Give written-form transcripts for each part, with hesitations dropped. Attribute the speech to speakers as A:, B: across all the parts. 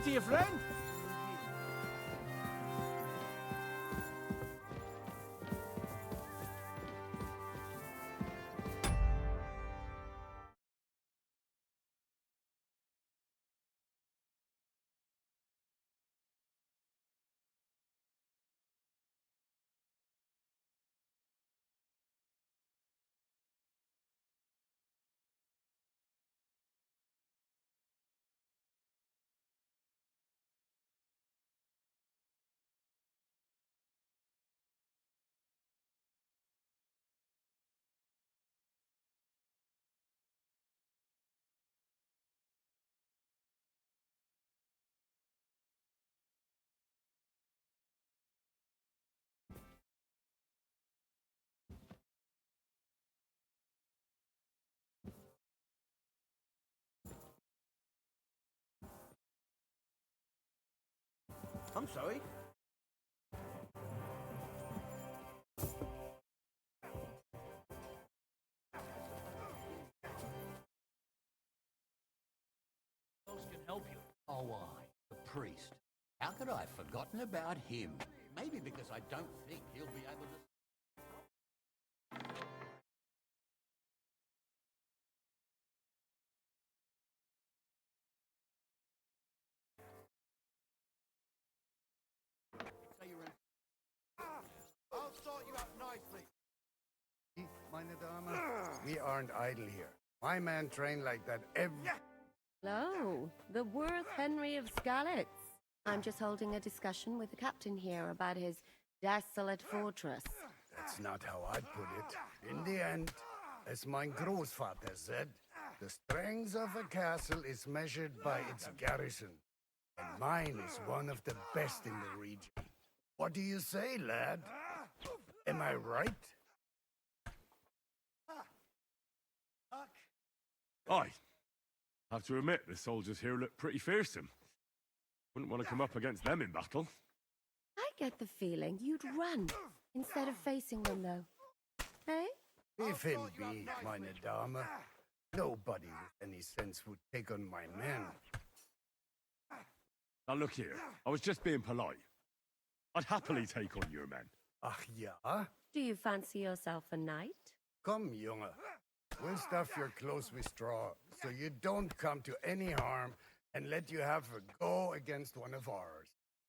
A: it to your friend? I'm sorry.
B: Else can help you. Oh, I, the priest. How could I have forgotten about him? Maybe because I don't think he'll be able to... I'll sort you out nicely.
C: Meine Dame, we aren't idle here. My man trained like that every...
D: Hello, the Worth Henry of Skalitz. I'm just holding a discussion with the captain here about his desolate fortress.
C: That's not how I'd put it. In the end, as my Großvater said, the strength of a castle is measured by its garrison. And mine is one of the best in the region. What do you say, lad? Am I right?
E: I have to admit, the soldiers here look pretty fearsome. Wouldn't want to come up against them in battle.
D: I get the feeling you'd run instead of facing them, though. Hey?
C: Leave him be, meine Dame. Nobody with any sense would take on my men.
E: Now look here, I was just being polite. I'd happily take on your men.
C: Ach ja?
D: Do you fancy yourself a knight?
C: Come, Junge. We'll stuff your clothes with straw, so you don't come to any harm, and let you have a go against one of ours.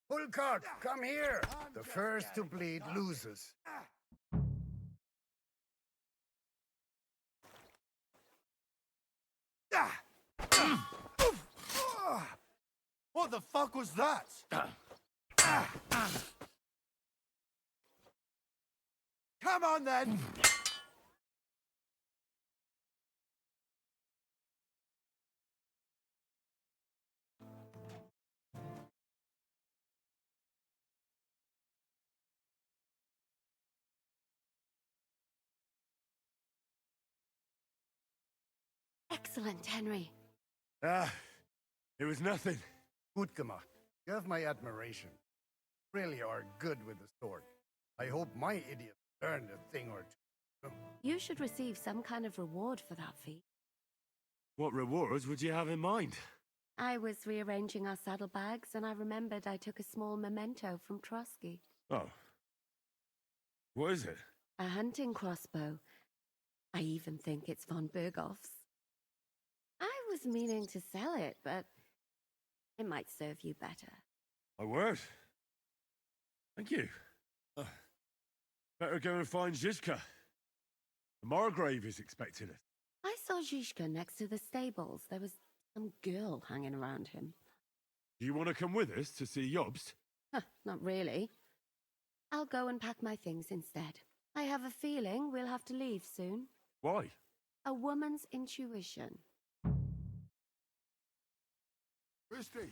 C: Bullcock, come here! The first to bleed loses.
A: What the fuck was that? Come on then!
D: Excellent, Henry.
E: It was nothing.
C: Gut gemacht. You have my admiration. Really are good with the sword. I hope my idiot learned a thing or two.
D: You should receive some kind of reward for that feat.
E: What rewards would you have in mind?
D: I was rearranging our saddlebags, and I remembered I took a small memento from Trotsky.
E: Oh. What is it?
D: A hunting crossbow. I even think it's von Berghoff's. I was meaning to sell it, but it might serve you better.
E: My word. Thank you. Better go and find Zizka. The Margrave is expecting us.
D: I saw Zizka next to the stables. There was some girl hanging around him.
E: Do you want to come with us to see Jobst?
D: Not really. I'll go and pack my things instead. I have a feeling we'll have to leave soon.
E: Why?
D: A woman's intuition.
A: Christy!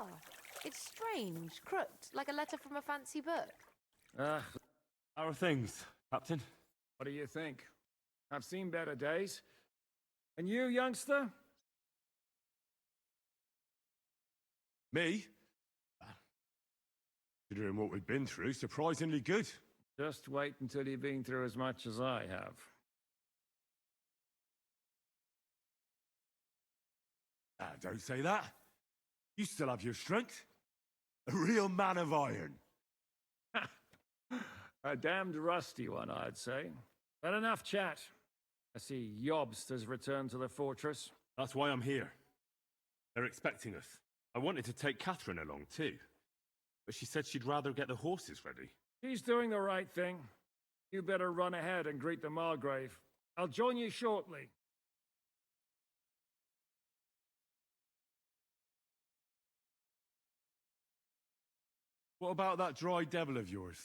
F: Oh, it's strange, crooked, like a letter from a fancy book.
E: How are things, Captain?
G: What do you think? I've seen better days. And you, youngster?
E: Me? Considering what we've been through, surprisingly good.
G: Just wait until you've been through as much as I have.
E: Don't say that. You still have your strength. A real man of iron.
G: A damned rusty one, I'd say. But enough chat. I see Jobst has returned to the fortress.
E: That's why I'm here. They're expecting us. I wanted to take Catherine along too, but she said she'd rather get the horses ready.
G: She's doing the right thing. You better run ahead and greet the Margrave. I'll join you shortly.
E: What about that dry devil of yours?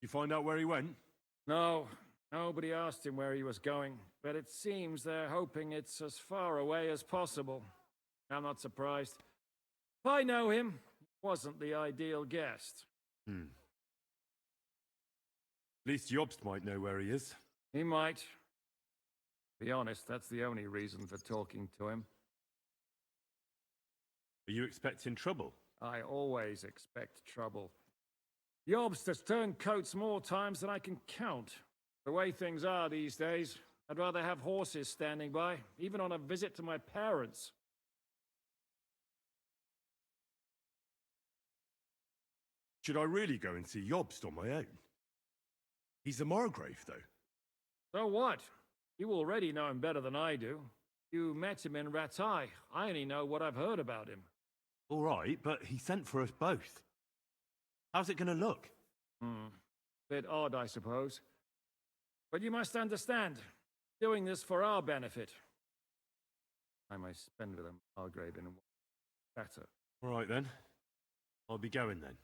E: You find out where he went?
G: No, nobody asked him where he was going, but it seems they're hoping it's as far away as possible. I'm not surprised. If I know him, he wasn't the ideal guest.
E: At least Jobst might know where he is.
G: He might. Be honest, that's the only reason for talking to him.
E: Are you expecting trouble?
G: I always expect trouble. Jobst has turned coats more times than I can count. The way things are these days, I'd rather have horses standing by, even on a visit to my parents.
E: Should I really go and see Jobst on my own? He's a Margrave, though.
G: So what? You already know him better than I do. You met him in Ratai. I only know what I've heard about him.
E: All right, but he sent for us both. How's it going to look?
G: Bit odd, I suppose. But you must understand, doing this for our benefit. Time I spend with a Margrave in better.
E: All right, then. I'll be going then.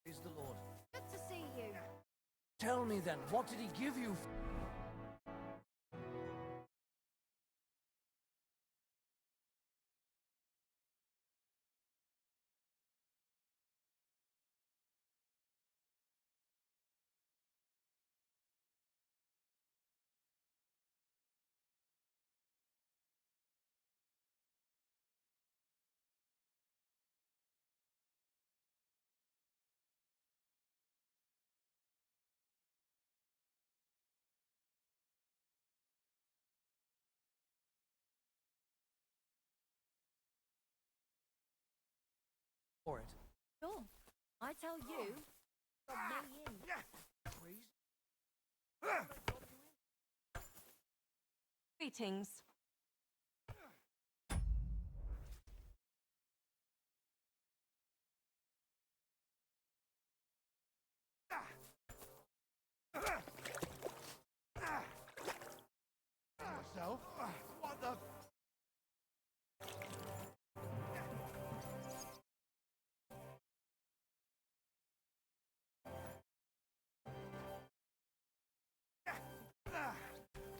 B: Praise the Lord.
F: Good to see you.
B: Tell me then, what did he give you? For it.
F: Sure. I tell you, from me in. Greetings.
A: Yourself? What the?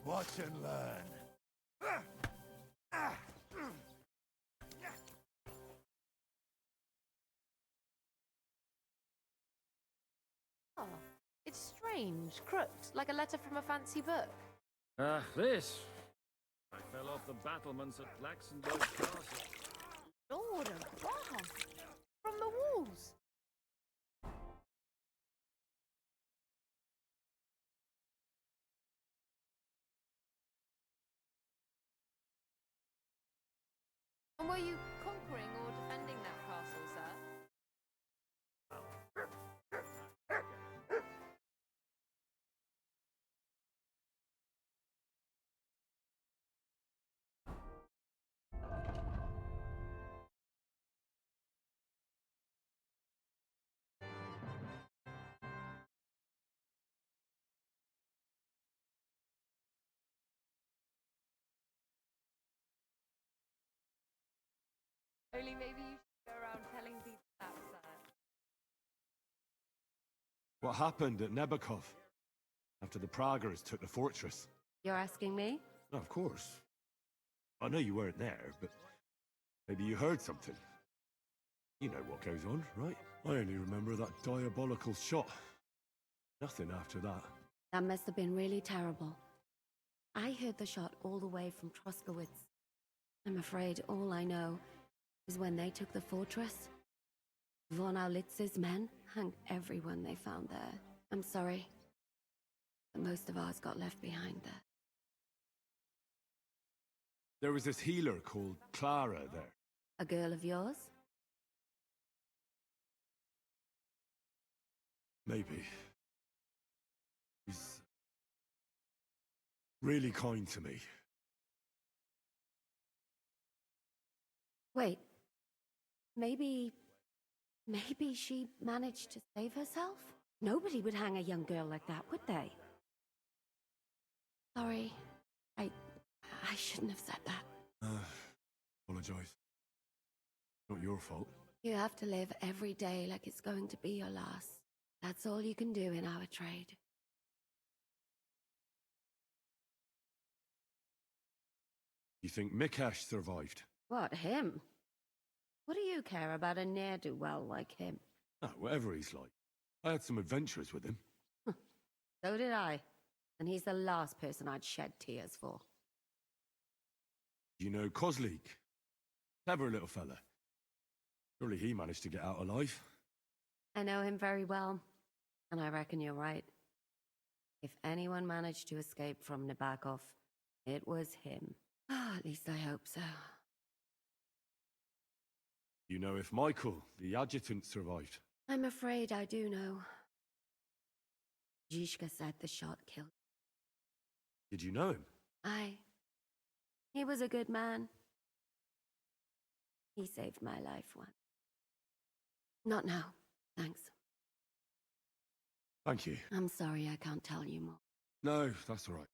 A: Watch and learn.
F: Oh, it's strange, crooked, like a letter from a fancy book.
G: This. I fell off the battlements at Laxenberg Castle.
F: Lord above! From the walls! And were you conquering or defending that castle, sir? Only maybe you should go around telling people that, sir.
E: What happened at Nebakov after the Praguers took the fortress?
D: You're asking me?
E: No, of course. I know you weren't there, but maybe you heard something. You know what goes on, right? I only remember that diabolical shot. Nothing after that.
D: That must have been really terrible. I heard the shot all the way from Troskowitz. I'm afraid all I know is when they took the fortress, von Aulitz's men hung everyone they found there. I'm sorry, but most of ours got left behind there.
E: There was this healer called Clara there.
D: A girl of yours?
E: Maybe. She's really kind to me.
D: Wait, maybe she managed to save herself? Nobody would hang a young girl like that, would they? Sorry, I shouldn't have said that.
E: Apologize. Not your fault.
D: You have to live every day like it's going to be your last. That's all you can do in our trade.
E: You think Mikash survived?
D: What, him? What do you care about a ne'er-do-well like him?
E: No, whatever he's like. I had some adventures with him.
D: So did I. And he's the last person I'd shed tears for.
E: You know Kozlik? Clever little fella. Surely he managed to get out alive.
D: I know him very well, and I reckon you're right. If anyone managed to escape from Nabokov, it was him. At least I hope so.
E: You know if Michael, the adjutant, survived?
D: I'm afraid I do know. Zhishka said the shot killed him.
E: Did you know him?
D: Aye. He was a good man. He saved my life once. Not now, thanks.
E: Thank you.
D: I'm sorry I can't tell you more.
E: No, that's all right.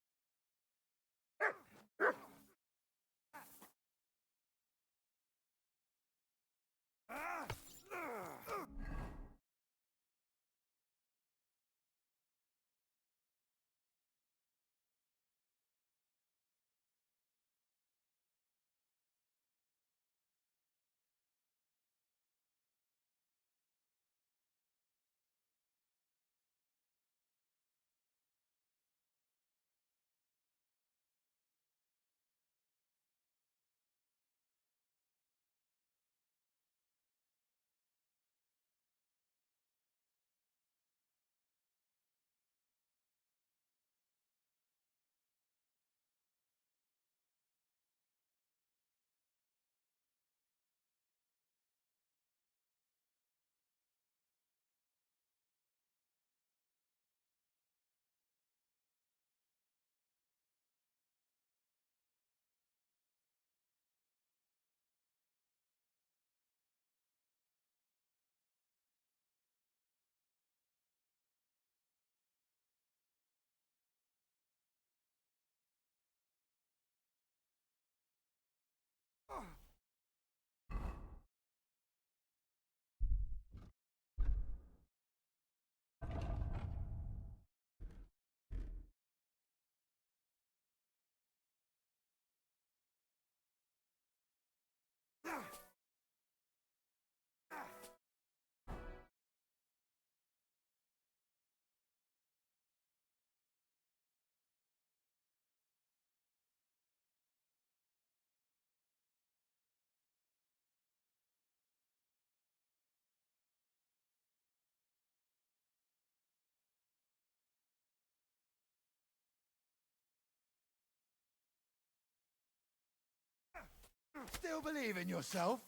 A: Still believe in yourself?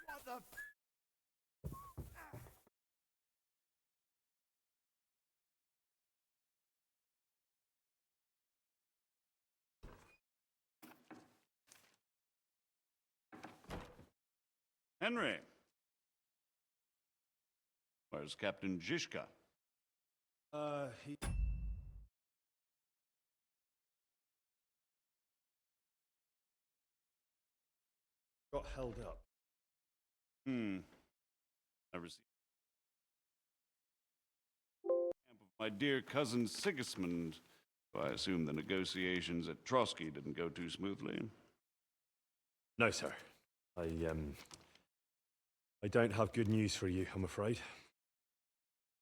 A: What the...
H: Henry. Where's Captain Zhishka?
E: He... got held up.
H: I received camp of my dear cousin Sigismund. So I assume the negotiations at Trotsky didn't go too smoothly.
E: No, sir. I don't have good news for you, I'm afraid.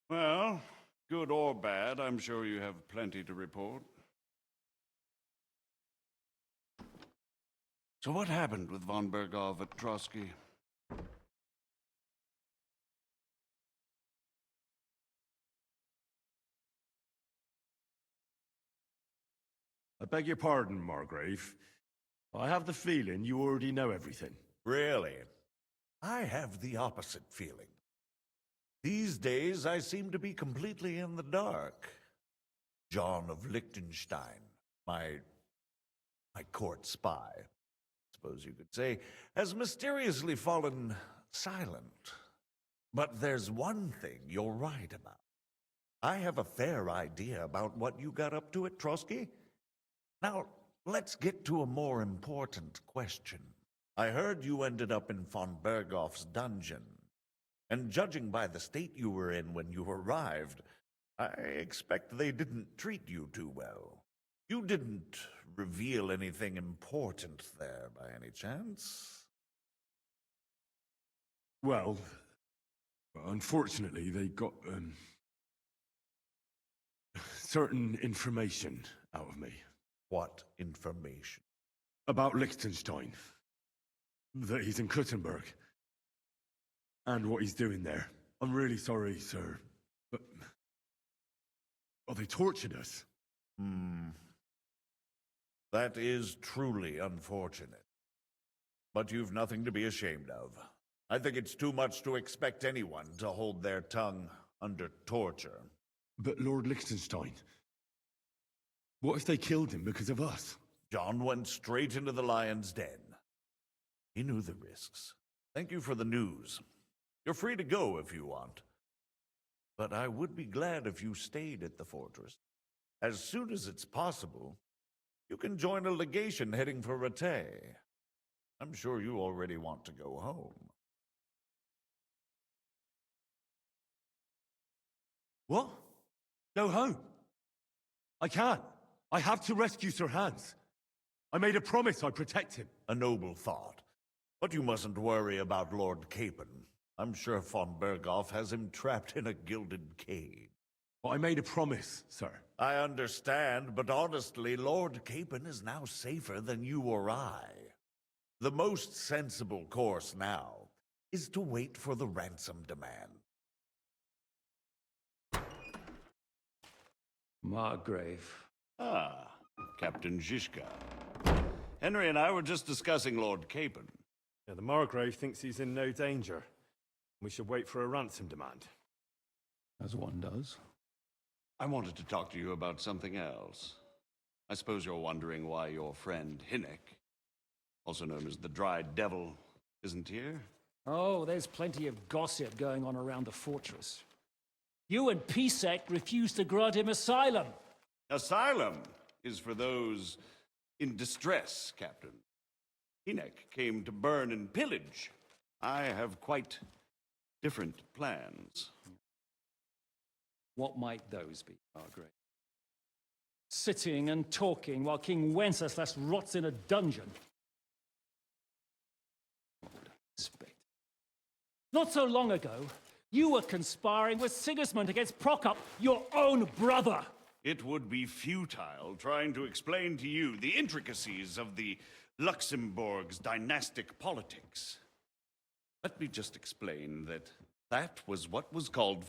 H: Well, good or bad, I'm sure you have plenty to report. So what happened with von Berghoff at Trotsky?
E: I beg your pardon, Margrave. I have the feeling you already know everything.
I: Really? I have the opposite feeling. These days, I seem to be completely in the dark. John of Liechtenstein, my court spy, suppose you could say, has mysteriously fallen silent. But there's one thing you're right about. I have a fair idea about what you got up to at Trotsky. Now, let's get to a more important question. I heard you ended up in von Berghoff's dungeon. And judging by the state you were in when you arrived, I expect they didn't treat you too well. You didn't reveal anything important there by any chance?
E: Well, unfortunately, they got, certain information out of me.
I: What information?
E: About Liechtenstein. That he's in Kuttenberg. And what he's doing there. I'm really sorry, sir, but... well, they tortured us.
I: That is truly unfortunate. But you've nothing to be ashamed of. I think it's too much to expect anyone to hold their tongue under torture.
E: But Lord Liechtenstein... what if they killed him because of us?
I: John went straight into the lion's den. He knew the risks. Thank you for the news. You're free to go if you want. But I would be glad if you stayed at the fortress. As soon as it's possible, you can join a legation heading for Parte. I'm sure you already want to go home.
E: What? Go home? I can't. I have to rescue Sir Hans. I made a promise I'd protect him.
I: A noble thought. But you mustn't worry about Lord Capon. I'm sure von Berghoff has him trapped in a gilded cage.
E: But I made a promise, sir.
I: I understand, but honestly, Lord Capon is now safer than you or I. The most sensible course now is to wait for the ransom demand.
G: Margrave.
H: Ah, Captain Zizka. Henry and I were just discussing Lord Capon.
E: Yeah, the Margrave thinks he's in no danger. We should wait for a ransom demand.
G: As one does.
H: I wanted to talk to you about something else. I suppose you're wondering why your friend Hinnek, also known as the Dried Devil, isn't here?
G: Oh, there's plenty of gossip going on around the fortress. You and Pisek refused to grant him asylum.
H: Asylum is for those in distress, Captain. Hinnek came to burn and pillage. I have quite different plans.
G: What might those be, Margaret? Sitting and talking while King Wenceslas rots in a dungeon. Not so long ago, you were conspiring with Sigismund against Prokop, your own brother.
H: It would be futile trying to explain to you the intricacies of the Luxembourg's dynastic politics. Let me just explain that that was what was called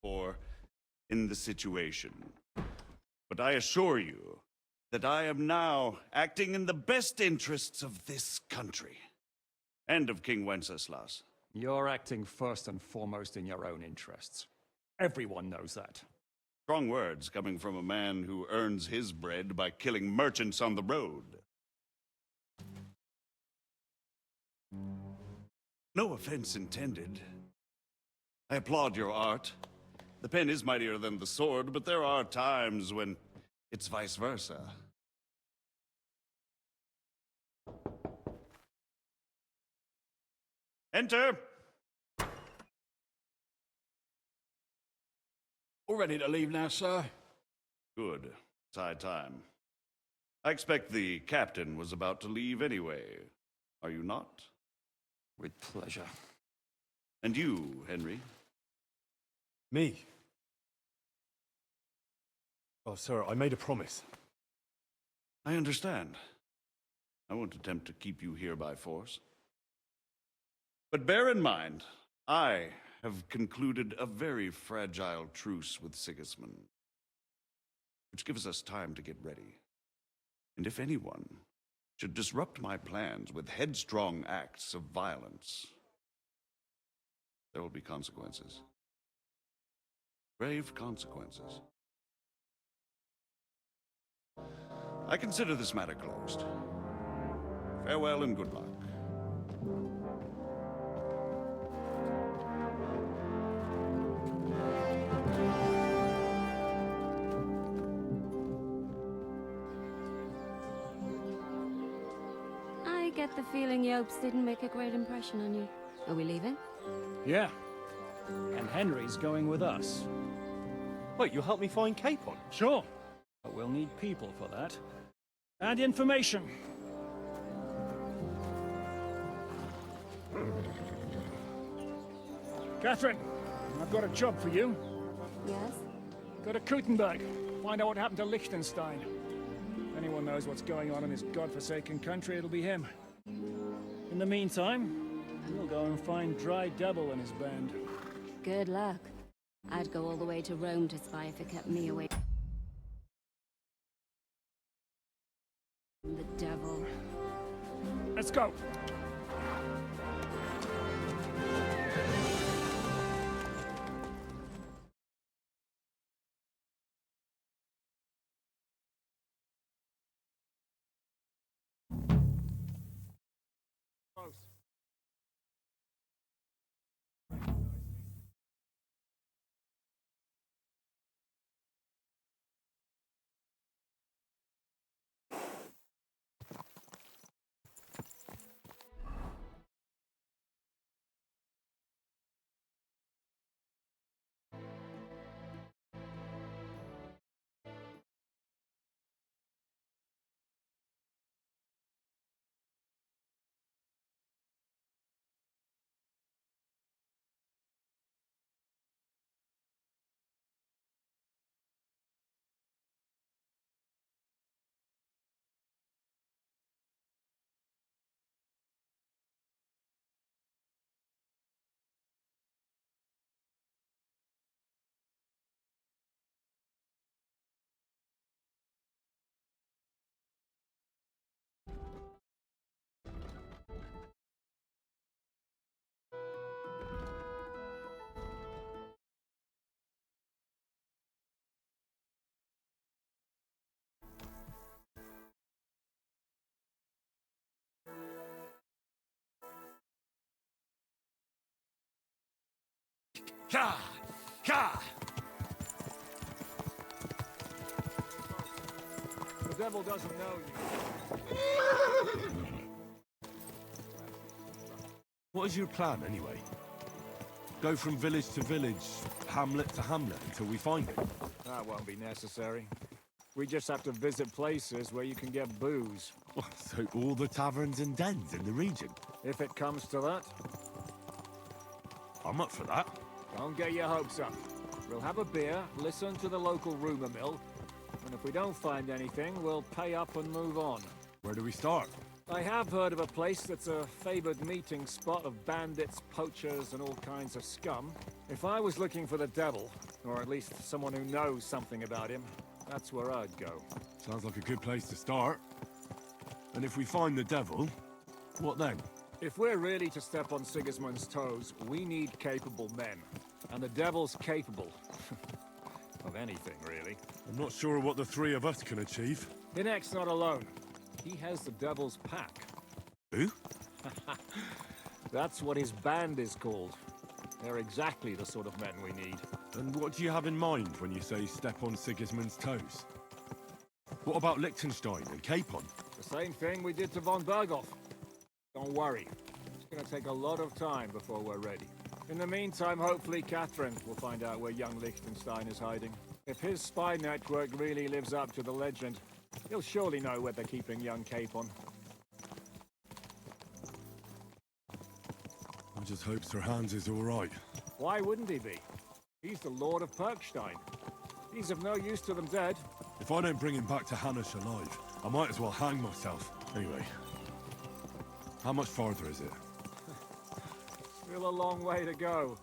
H: or in the situation. But I assure you that I am now acting in the best interests of this country and of King Wenceslas.
G: You're acting first and foremost in your own interests. Everyone knows that.
H: Strong words coming from a man who earns his bread by killing merchants on the road. No offense intended. I applaud your art. The pen is mightier than the sword, but there are times when it's vice versa. Enter!
J: All ready to leave now, sir?
H: Good. It's high time. I expect the captain was about to leave anyway. Are you not?
G: With pleasure.
H: And you, Henry?
E: Me? Oh, sir, I made a promise.
H: I understand. I won't attempt to keep you here by force. But bear in mind, I have concluded a very fragile truce with Sigismund, which gives us time to get ready. And if anyone should disrupt my plans with headstrong acts of violence, there will be consequences. Grave consequences. I consider this matter closed. Farewell and good luck.
D: I get the feeling Yopes didn't make a great impression on you. Are we leaving?
G: Yeah. And Henry's going with us.
E: Wait, you'll help me find Capon?
G: Sure. But we'll need people for that. And information. Catherine, I've got a job for you.
D: Yes?
G: Go to Kuttenberg. Find out what happened to Liechtenstein. If anyone knows what's going on in this godforsaken country, it'll be him. In the meantime, we'll go and find Dry Devil and his band.
D: Good luck. I'd go all the way to Rome to spy if it kept me away from the devil.
G: Let's go.
H: Ka! Ka!
G: The devil doesn't know you.
E: What is your plan, anyway? Go from village to village, hamlet to hamlet, until we find it?
G: That won't be necessary. We just have to visit places where you can get booze.
E: So all the taverns and dens in the region?
G: If it comes to that,
E: I'm up for that.
G: don't get your hopes up. We'll have a beer, listen to the local rumor mill, and if we don't find anything, we'll pay up and move on.
E: Where do we start?
G: I have heard of a place that's a favored meeting spot of bandits, poachers, and all kinds of scum. If I was looking for the devil, Or at least someone who knows something about him. That's where I'd go.
E: Sounds like a good place to start. And if we find the devil, what then?
G: If we're really to step on Sigismund's toes, we need capable men. And the devil's capable. Of anything, really.
E: I'm not sure what the three of us can achieve.
G: Hinek's not alone. He has the devil's pack.
E: Who?
G: That's what his band is called. They're exactly the sort of men we need.
E: And what do you have in mind when you say step on Sigismund's toes? What about Liechtenstein and Capon?
G: The same thing we did to von Berghoff. Don't worry. It's gonna take a lot of time before we're ready. In the meantime, hopefully Catherine will find out where young Liechtenstein is hiding. If his spy network really lives up to the legend, he'll surely know where they're keeping young Capon.
E: I just hope Sir Hans is all right.
G: Why wouldn't he be? He's the Lord of Perkstein. He's of no use to them dead.
E: If I don't bring him back to Hanish alive, I might as well hang myself. Anyway, how much farther is it?
G: Still a long way to go.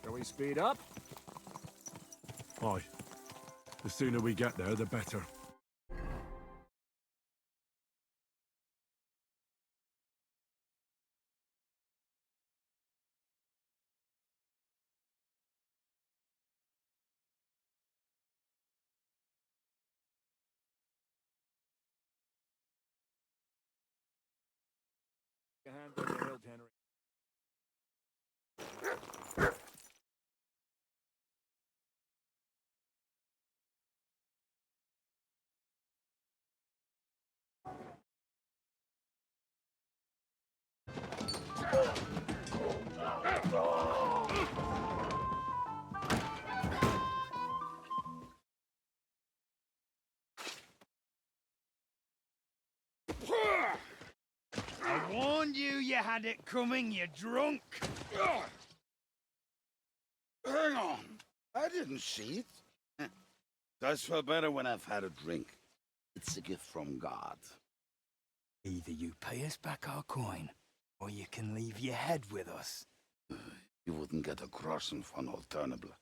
G: Shall we speed up?
E: Aye. The sooner we get there, the better.
G: Your hand on your hilt, Henry.
A: I warned you you had it coming, you drunk.
K: Hang on. I didn't see it. Does feel better when I've had a drink. It's a gift from God.
A: Either you pay us back our coin, or you can leave your head with us.
K: You wouldn't get a groschen von Alternable.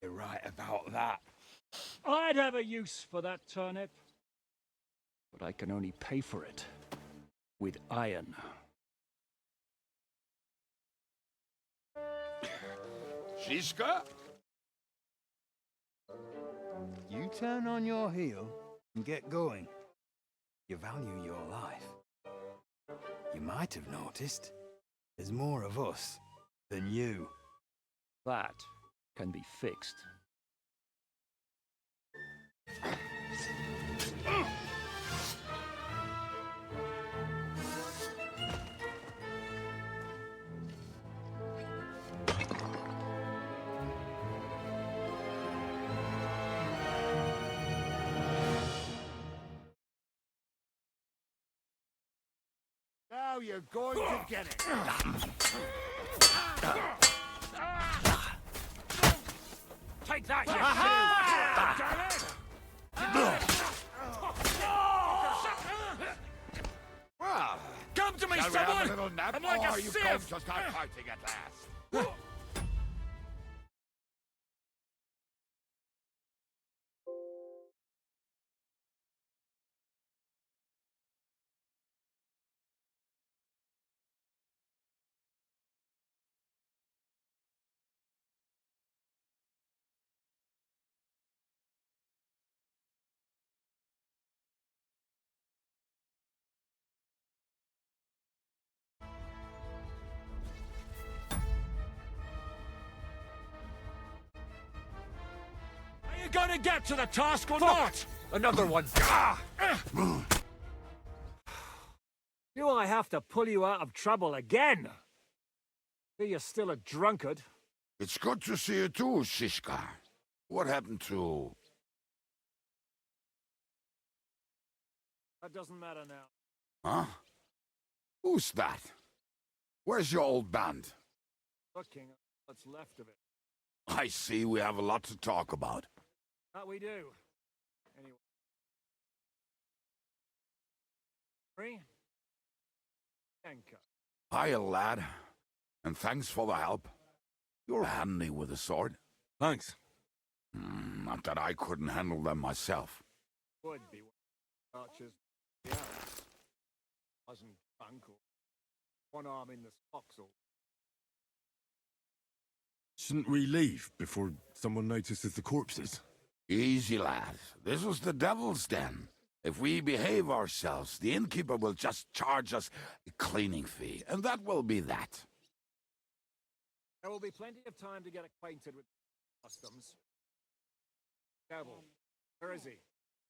A: You're right about that.
G: I'd have a use for that turnip. But I can only pay for it with iron.
K: Shiska?
A: You turn on your heel and get going. You value your life. You might have noticed there's more of us than you.
G: That can be fixed.
C: Now you're going to get it.
G: Take that,
K: Well,
G: Come to me,
K: shall we have a
G: someone!
K: little nap,
G: I'm like
K: or
G: a
K: are you
G: sieve!
K: going to start fighting at last?
G: Are you gonna get to the task or not?
J: Another one.
G: Do I have to pull you out of trouble again? See, you're still a drunkard.
K: It's good to see you too, Shiska. What happened to...
G: That doesn't matter now.
K: Huh? Who's that? Where's your old band?
G: Looking at what's left of it.
K: I see we have a lot to talk about.
G: That we do. Anyway. Three. Anchor.
K: Hiya, lad. And thanks for the help. You're handy with a sword.
E: Thanks.
K: Not that I couldn't handle them myself.
G: Would be archers. Yeah. Wasn't drunk or one arm in the stocks or.
E: Shouldn't we leave before someone notices the corpses?
K: Easy, lad. This was the devil's den. If we behave ourselves, the innkeeper will just charge us a cleaning fee, and that will be that.
G: There will be plenty of time to get acquainted with customs. Devil, where is he?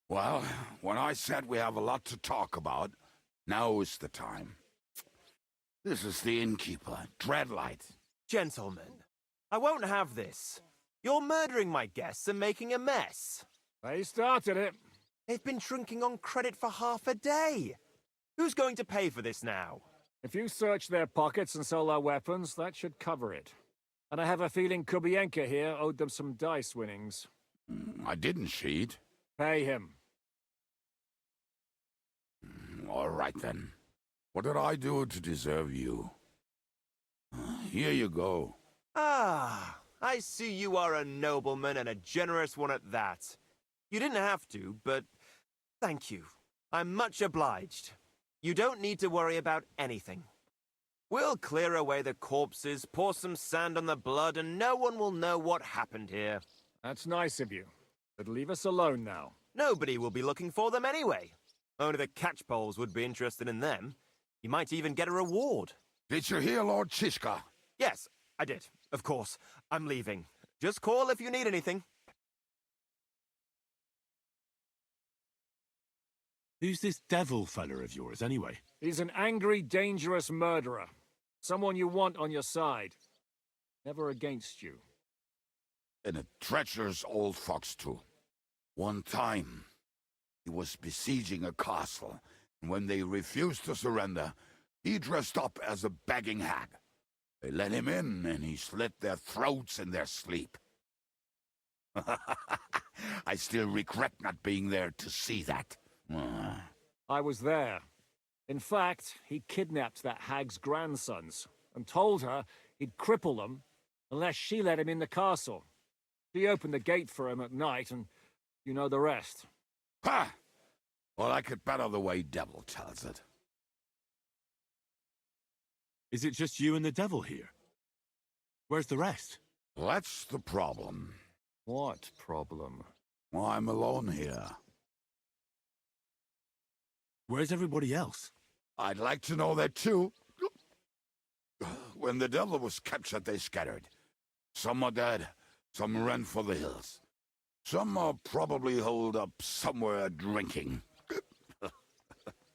K: Well, when I said we have a lot to talk about, now is the time. This is the innkeeper, Dreadlight.
L: Gentlemen, I won't have this. You're murdering my guests and making a mess.
G: They started it.
L: They've been drinking on credit for half a day. Who's going to pay for this now?
G: If you search their pockets and sell their weapons, that should cover it. And I have a feeling Kubienka here owed them some dice winnings.
K: I didn't cheat.
G: Pay him.
K: All right, then. What did I do to deserve you? Here you go.
L: Ah, I see you are a nobleman and a generous one at that. You didn't have to, but thank you. I'm much obliged. You don't need to worry about anything. We'll clear away the corpses, pour some sand on the blood, and no one will know what happened here.
G: That's nice of you. But leave us alone now.
L: Nobody will be looking for them anyway. Only the catchpoles would be interested in them. You might even get a reward.
K: Did you hear Lord Chishka?
L: Yes, I did. Of course. I'm leaving. Just call if you need anything.
E: Who's this devil fella of yours, anyway?
G: He's an angry, dangerous murderer. Someone you want on your side. Never against you.
K: And a treacherous old fox, too. One time, he was besieging a castle, and when they refused to surrender, he dressed up as a begging hag. They let him in, and he slit their throats in their sleep. I still regret not being there to see that.
G: I was there. In fact, he kidnapped that hag's grandsons and told her he'd cripple them unless she let him in the castle. She opened the gate for him at night, and you know the rest.
K: Ha! Well, I could better the way Devil tells it.
E: Is it just you and the devil here? Where's the rest?
K: That's the problem.
G: What problem?
K: Well, I'm alone here.
E: Where's everybody else?
K: I'd like to know that too. When the devil was captured, they scattered. Some are dead, some ran for the hills. Some are probably holed up somewhere drinking.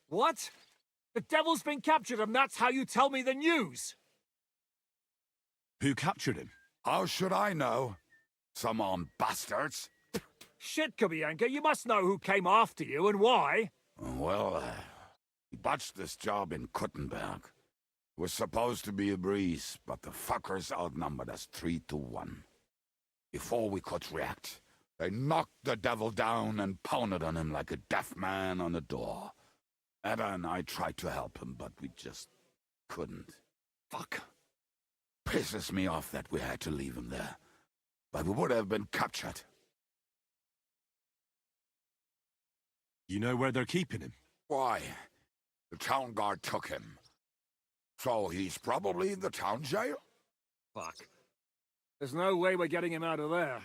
G: What? The devil's been captured and that's how you tell me the news?
E: Who captured him?
K: How should I know? Some armed bastards.
G: Shit, Kubienka, you must know who came after you and why.
K: Well, we botched this job in Kuttenberg. It was supposed to be a breeze, but the fuckers outnumbered us 3-1. Before we could react, they knocked the devil down and pounded on him like a deaf man on a door. Etta and I tried to help him, but we just couldn't.
E: Fuck.
K: Pisses me off that we had to leave him there. But we would have been captured.
E: You know where they're keeping him?
K: Why? The town guard took him. So he's probably in the town jail?
G: Fuck. There's no way we're getting him out of there.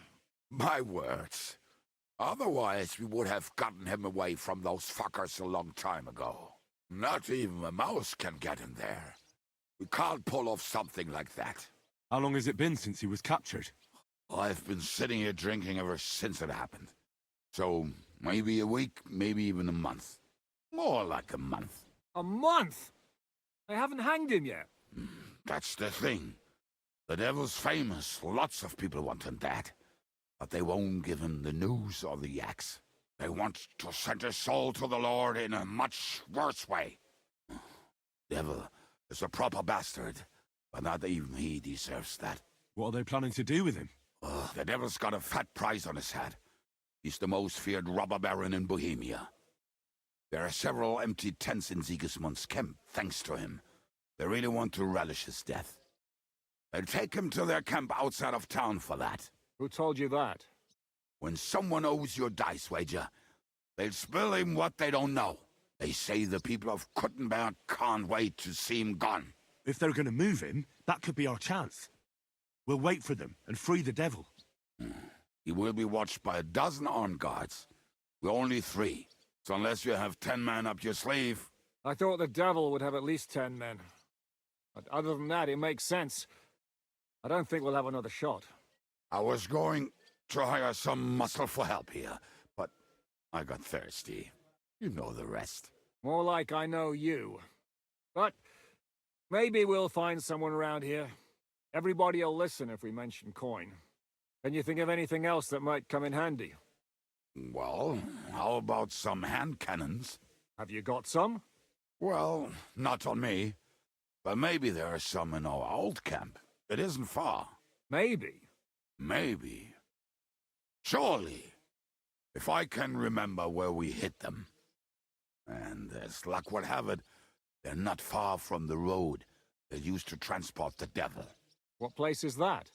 K: My words. Otherwise, we would have gotten him away from those fuckers a long time ago. Not even a mouse can get him there. We can't pull off something like that.
E: How long has it been since he was captured?
K: I've been sitting here drinking ever since it happened. So, maybe a week, maybe even a month. More like a month.
G: A month? They haven't hanged him yet.
K: That's the thing. The devil's famous. Lots of people want him dead. But they won't give him the news or the axe. They want to send his soul to the Lord in a much worse way. Devil is a proper bastard, but not even he deserves that.
E: What are they planning to do with him?
K: The devil's got a fat price on his head. He's the most feared robber baron in Bohemia. There are several empty tents in Sigismund's camp, thanks to him. They really want to relish his death. They'll take him to their camp outside of town for that.
G: Who told you that?
K: When someone owes your dice wager, they'll spill him what they don't know. They say the people of Kuttenberg can't wait to see him gone.
E: If they're gonna move him, that could be our chance. We'll wait for them and free the devil.
K: He will be watched by a dozen armed guards. We're only 3, so unless you have 10 men up your sleeve...
G: I thought the devil would have at least 10 men. But other than that, it makes sense. I don't think we'll have another shot.
K: I was going to hire some muscle for help here, but I got thirsty. You know the rest.
G: More like I know you. But maybe we'll find someone around here. Everybody will listen if we mention coin. Can you think of anything else that might come in handy?
K: Well, how about some hand cannons?
G: Have you got some?
K: Well, not on me. But maybe there are some in our old camp. It isn't far.
G: Maybe.
K: Maybe. Surely. If I can remember where we hit them. And as luck would have it, they're not far from the road they used to transport the devil.
G: What place is that?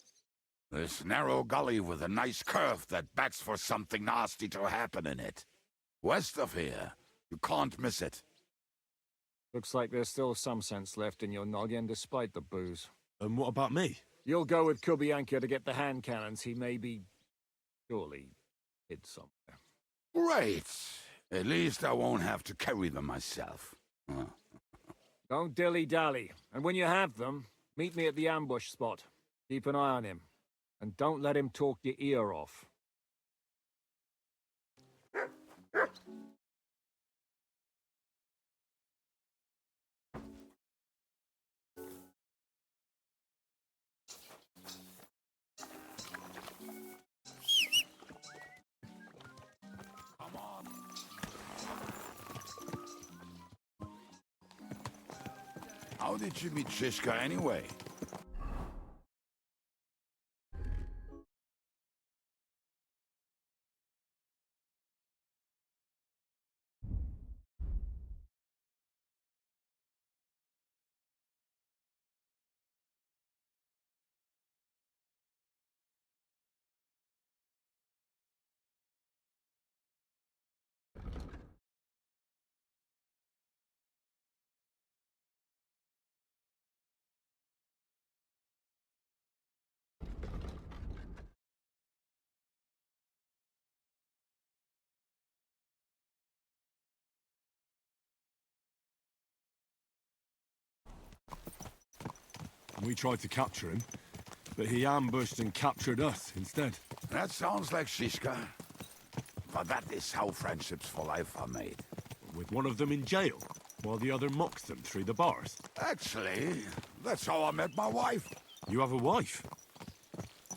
K: This narrow gully with a nice curve that backs for something nasty to happen in it. West of here. You can't miss it.
G: Looks like there's still some sense left in your noggin despite the booze.
E: And what about me?
G: You'll go with Kubianka to get the hand cannons he maybe... surely hid somewhere.
K: Great. At least I won't have to carry them myself.
G: Don't dilly-dally. And when you have them, meet me at the ambush spot. Keep an eye on him. And don't let him talk your ear off.
K: How did you meet Shishka anyway?
E: We tried to capture him, but he ambushed and captured us instead.
K: That sounds like Shishka. But that is how friendships for life are made.
E: With one of them in jail, while the other mocks them through the bars.
K: Actually, that's how I met my wife.
E: You have a wife?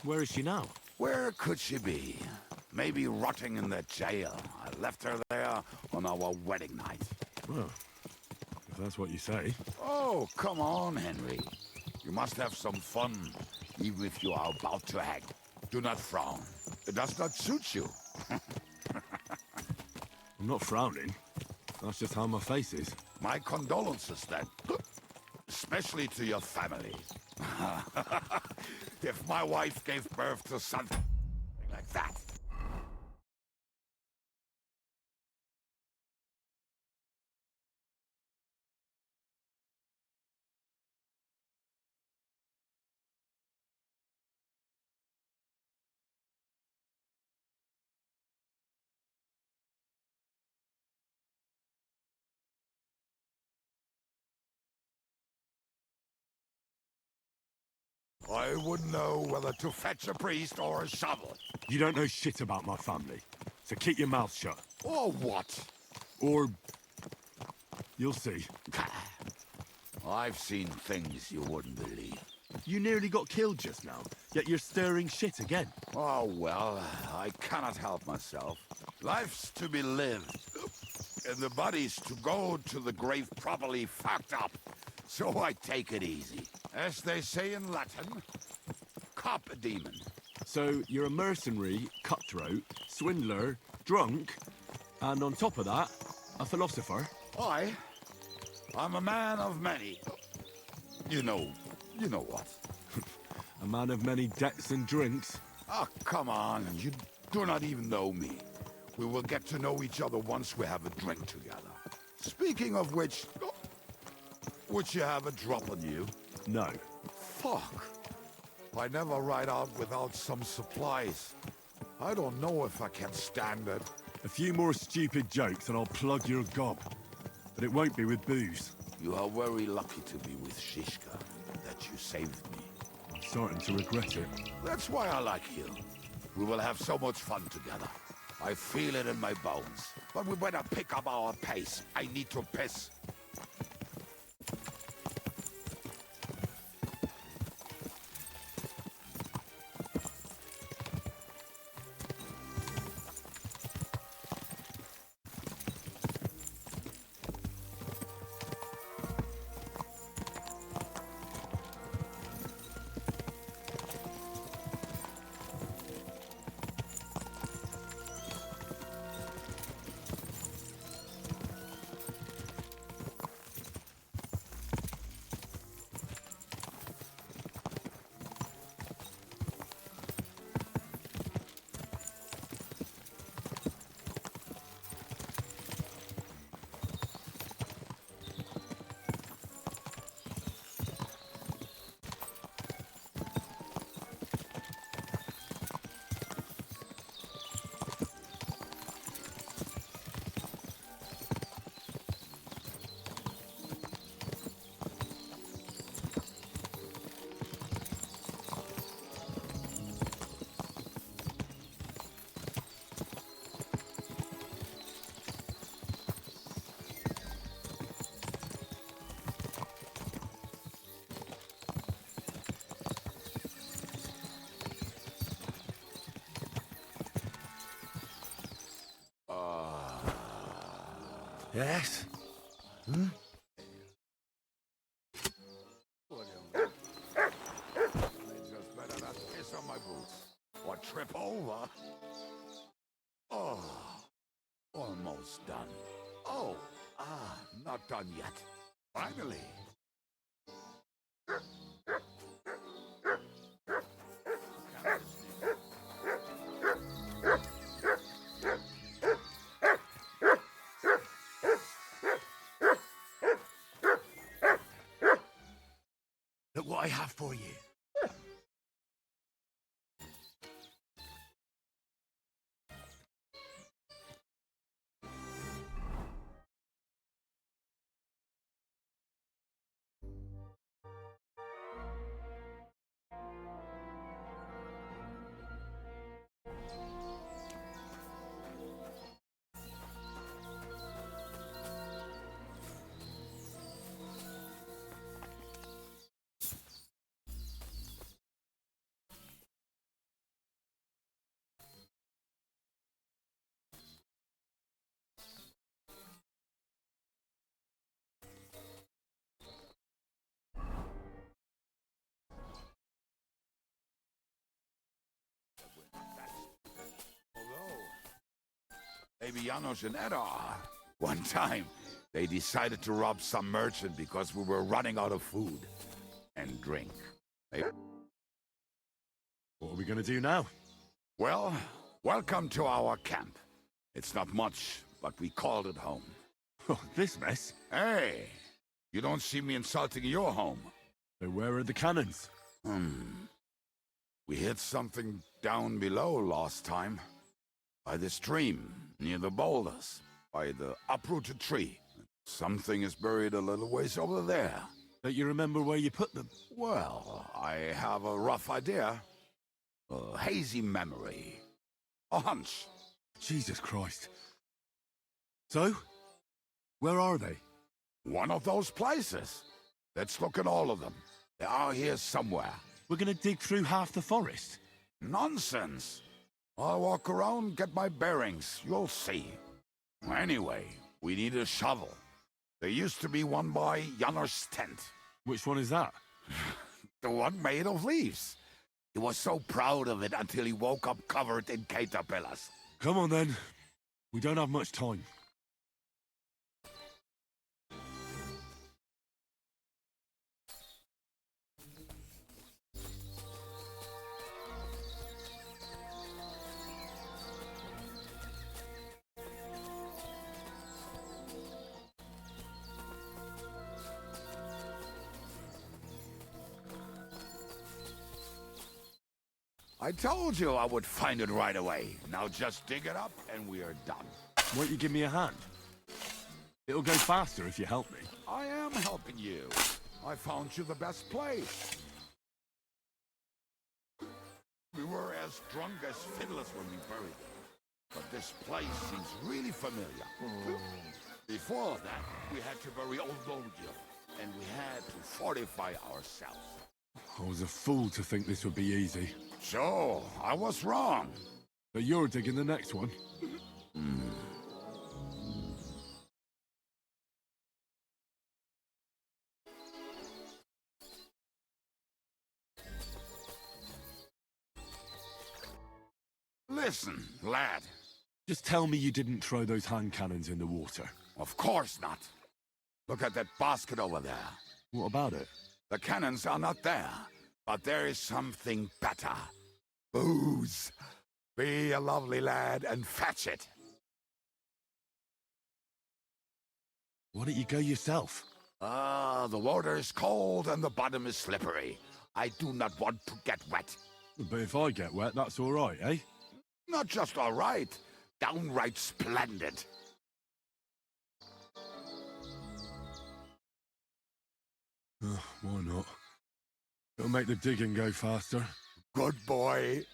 E: Where is she now?
K: Where could she be? Maybe rotting in the jail. I left her there on our wedding night.
E: Well, if that's what you say.
K: Oh, come on, Henry. You must have some fun, even if you are about to hang. Do not frown. It does not suit you.
E: I'm not frowning. That's just how my face is.
K: My condolences, then. Especially to your family. If my wife gave birth to something like that. I wouldn't know whether to fetch a priest or a shovel.
E: You don't know shit about my family, so keep your mouth shut.
K: Or what?
E: Or... you'll see.
K: I've seen things you wouldn't believe.
E: You nearly got killed just now, yet you're stirring shit again.
K: Oh, well, I cannot help myself. Life's to be lived, and the body's to go to the grave properly fucked up. So I take it easy. As they say in Latin, cop a demon.
E: So you're a mercenary, cutthroat, swindler, drunk, and on top of that, a philosopher?
K: I'm a man of many. You know what.
E: A man of many debts and drinks.
K: Ah, come on. You do not even know me. We will get to know each other once we have a drink together. Speaking of which... would you have a drop on you?
E: No.
K: Fuck. I never ride out without some supplies. I don't know if I can stand it.
E: A few more stupid jokes and I'll plug your gob. But it won't be with booze.
K: You are very lucky to be with Shishka, that you saved me.
E: I'm starting to regret it.
K: That's why I like you. We will have so much fun together. I feel it in my bones. But we better pick up our pace. I need to piss.
E: Yes?
K: I just better not piss on my boots. Or trip over. Oh, almost done. Oh, not done yet. Finally.
E: Look what I have for you.
K: Maybe Janos and Edda are. One time, they decided to rob some merchant because we were running out of food and drink.
E: What are we gonna do now?
K: Well, welcome to our camp. It's not much, but we called it home.
E: Oh, this mess?
K: Hey, you don't see me insulting your home.
E: So where are the cannons?
K: We hit something down below last time. By the stream, near the boulders, by the uprooted tree. Something is buried a little ways over there.
E: Don't you remember where you put them?
K: Well, I have a rough idea. A hazy memory. A hunch.
E: Jesus Christ. So? Where are they?
K: One of those places. Let's look at all of them. They are here somewhere.
E: We're gonna dig through half the forest.
K: Nonsense. I'll walk around, get my bearings. You'll see. Anyway, we need a shovel. There used to be one by Janos' tent.
E: Which one is that?
K: The one made of leaves. He was so proud of it until he woke up covered in caterpillars.
E: Come on then. We don't have much time.
K: I told you I would find it right away. Now just dig it up and we are done.
E: Won't you give me a hand? It'll go faster if you help me.
K: I am helping you. I found you the best place. We were as drunk as fiddlers when we buried it. But this place seems really familiar. Before that, we had to bury old Lodiel, and we had to fortify ourselves.
E: I was a fool to think this would be easy.
K: So, I was wrong.
E: But you're digging the next one.
K: Listen, lad.
E: Just tell me you didn't throw those hand cannons in the water.
K: Of course not. Look at that basket over there.
E: What about it?
K: The cannons are not there, but there is something better. Booze. Be a lovely lad and fetch it.
E: Why don't you go yourself?
K: The water is cold and the bottom is slippery. I do not want to get wet.
E: But if I get wet, that's all right, eh?
K: Not just all right, downright splendid.
E: Why not? It'll make the digging go faster.
K: Good boy.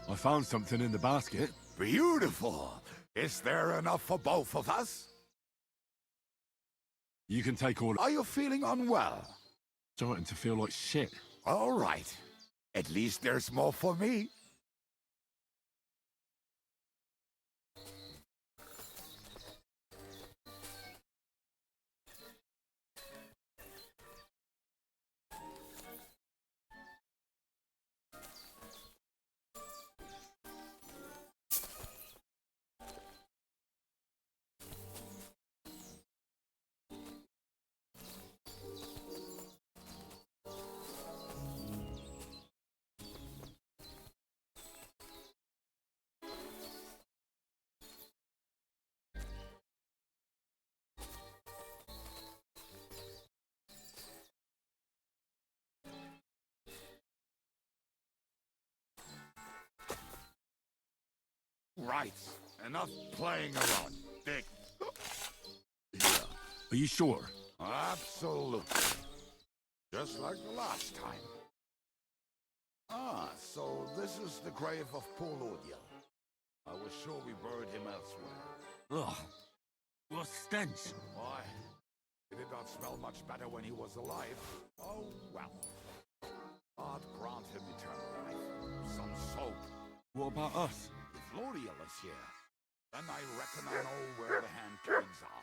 E: I found something in the basket.
K: Beautiful. Is there enough for both of us?
E: You can take all...
K: Are you feeling unwell?
E: Starting to feel like shit.
K: All right. At least there's more for me. Right. Enough playing around. Dig. Yeah.
E: Are you sure?
K: Absolutely. Just like the last time. So this is the grave of poor Lodiel. I was sure we buried him elsewhere.
E: Ugh. What stench.
K: Why? It did not smell much better when he was alive. Oh, well. God grant him eternal life. Some soap.
E: What about us?
K: If Lodiel is here, then I reckon I know where the hand cannons are.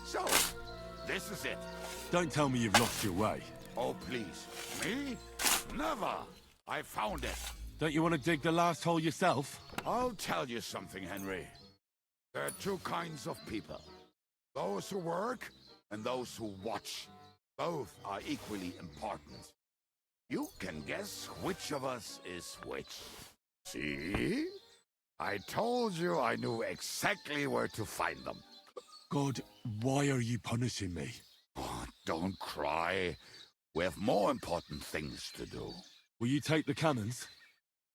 K: So, this is it.
E: Don't tell me you've lost your way.
K: Oh, please. Me? Never. I found it.
E: Don't you want to dig the last hole yourself?
K: I'll tell you something, Henry. There are two kinds of people. Those who work and those who watch. Both are equally important. You can guess which of us is which. See? I told you I knew exactly where to find them.
E: God, why are you punishing me?
K: Oh, don't cry. We have more important things to do.
E: Will you take the cannons?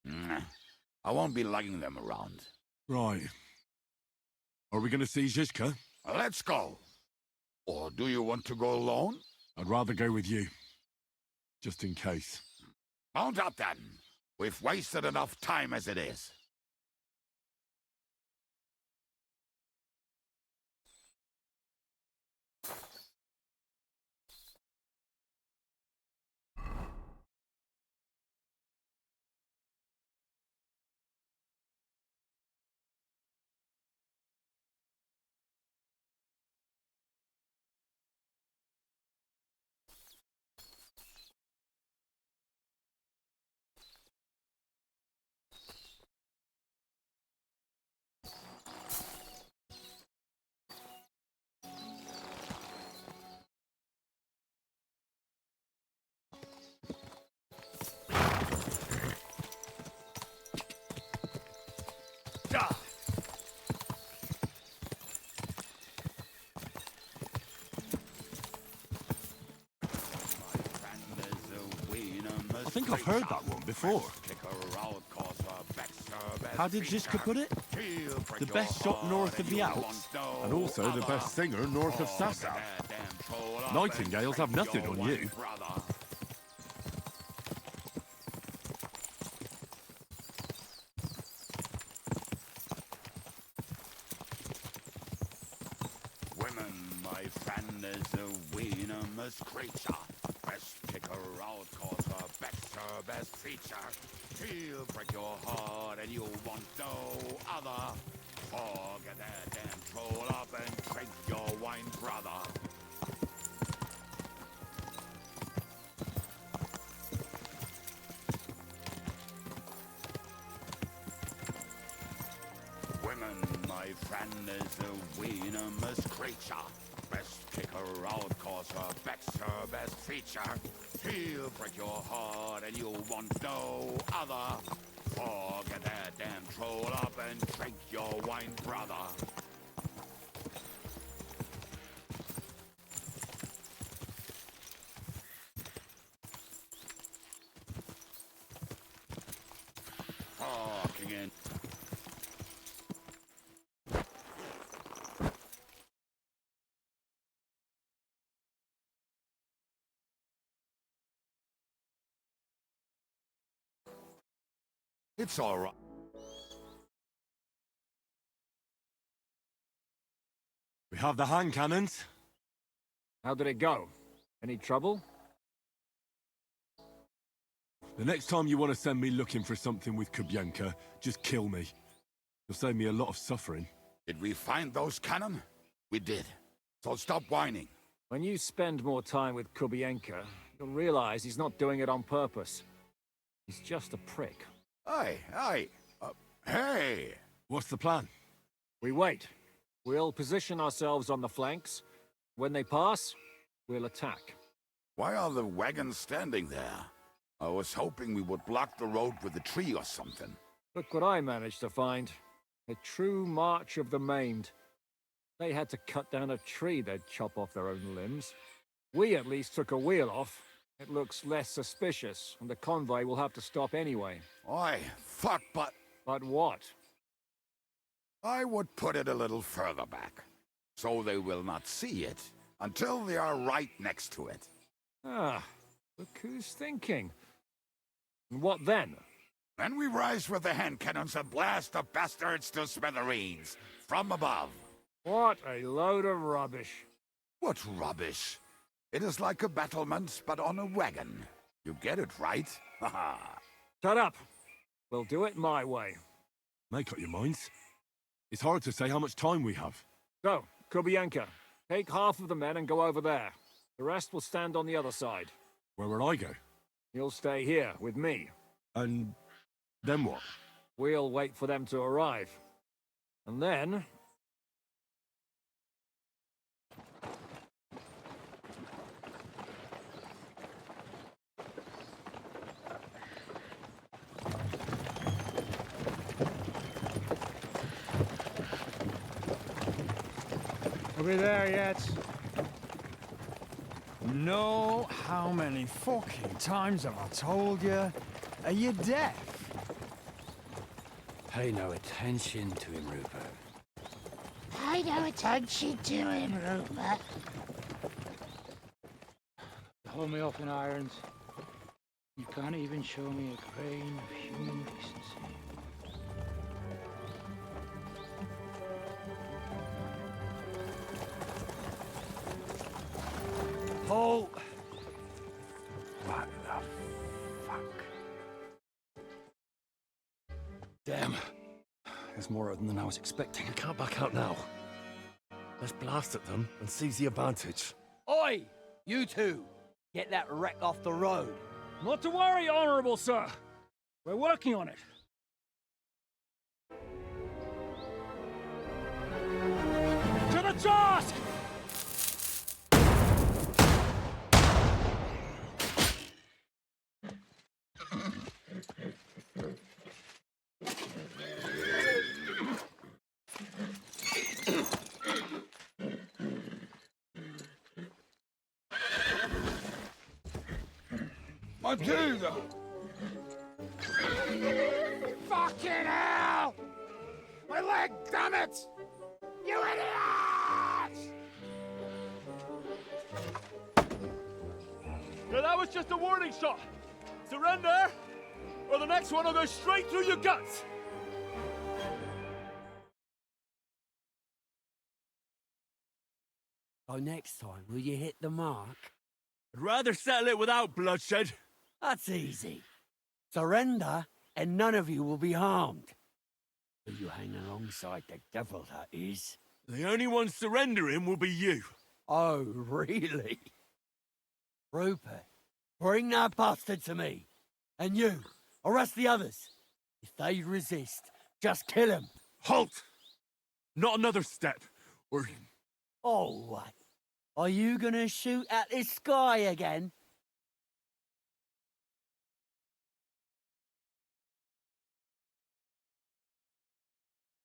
K: I won't be lugging them around.
E: Right. Are we going to see Zizka?
K: Let's go. Or do you want to go alone?
E: I'd rather go with you. Just in case.
K: Mount up then. We've wasted enough time as it is.
E: I think I've heard that one before. How did Ziska put it? The best shot north of the Alps, and also the best singer north of Sasau. Nightingales have nothing on you.
K: Women, my friend, is a venomous creature. Best kick her out, cause her back's her best feature. She'll break your heart and you want no other. Forget that and troll up and drink your wine, brother. Women, my friend, is a venomous creature. Best kick her out, cause her back's her best feature. She'll break your heart and you want no other. Forget that damn troll up and drink your wine, brother. Talking in. It's all right.
E: We have the hand cannons.
G: How did it go? Any trouble?
E: The next time you want to send me looking for something with Kubienka, just kill me. You'll save me a lot of suffering.
K: Did we find those cannon? We did. So stop whining.
G: When you spend more time with Kubienka, you'll realize he's not doing it on purpose. He's just a prick.
K: Hey!
E: What's the plan?
G: We wait. We'll position ourselves on the flanks. When they pass, we'll attack.
K: Why are the wagons standing there? I was hoping we would block the road with a tree or something.
G: Look what I managed to find. A true march of the maimed. They had to cut down a tree, they'd chop off their own limbs. We at least took a wheel off. It looks less suspicious, and the convoy will have to stop anyway.
K: Oi, fuck, but...
G: But what?
K: I would put it a little further back, so they will not see it until they are right next to it.
G: Ah, look who's thinking. And what then?
K: Then we rise with the hand cannons and blast the bastards to smithereens, from above.
G: What a load of rubbish.
K: What rubbish? It is like a battlement, but on a wagon. You get it, right? Haha.
G: Shut up. We'll do it my way.
E: Make up your minds. It's hard to say how much time we have.
G: So, Kubienka, take half of the men and go over there. The rest will stand on the other side.
E: Where will I go?
G: You'll stay here, with me.
E: And then what?
G: We'll wait for them to arrive. And then...
A: Are we there yet? No, how many fucking times have I told you? Are you deaf?
B: Pay no attention to him, Rupert.
M: Pay no attention to him, Rupert. Hold me up in irons. You can't even show me a grain of human decency.
A: Halt! What the fuck?
E: Damn. There's more of them than I was expecting. We can't back out now. Let's blast at them and seize the advantage.
B: Oi! You two! Get that wreck off the road.
G: Not to worry, Honorable Sir. We're working on it. To the task!
K: I do, though. Fucking hell! My leg, damn it! You idiots!
E: Yeah, that was just a warning shot. Surrender, or the next one will go straight through your guts.
N: So next time, will you hit the mark?
E: I'd rather settle it without bloodshed.
N: That's easy. Surrender, and none of you will be harmed. Will you hang alongside the devil, that is?
E: The only one surrendering will be you.
N: Oh, really? Rupert, bring that bastard to me. And you, arrest the others. If they resist, just kill them.
E: Halt! Not another step, or...
N: Oh, what? Are you gonna shoot at the sky again?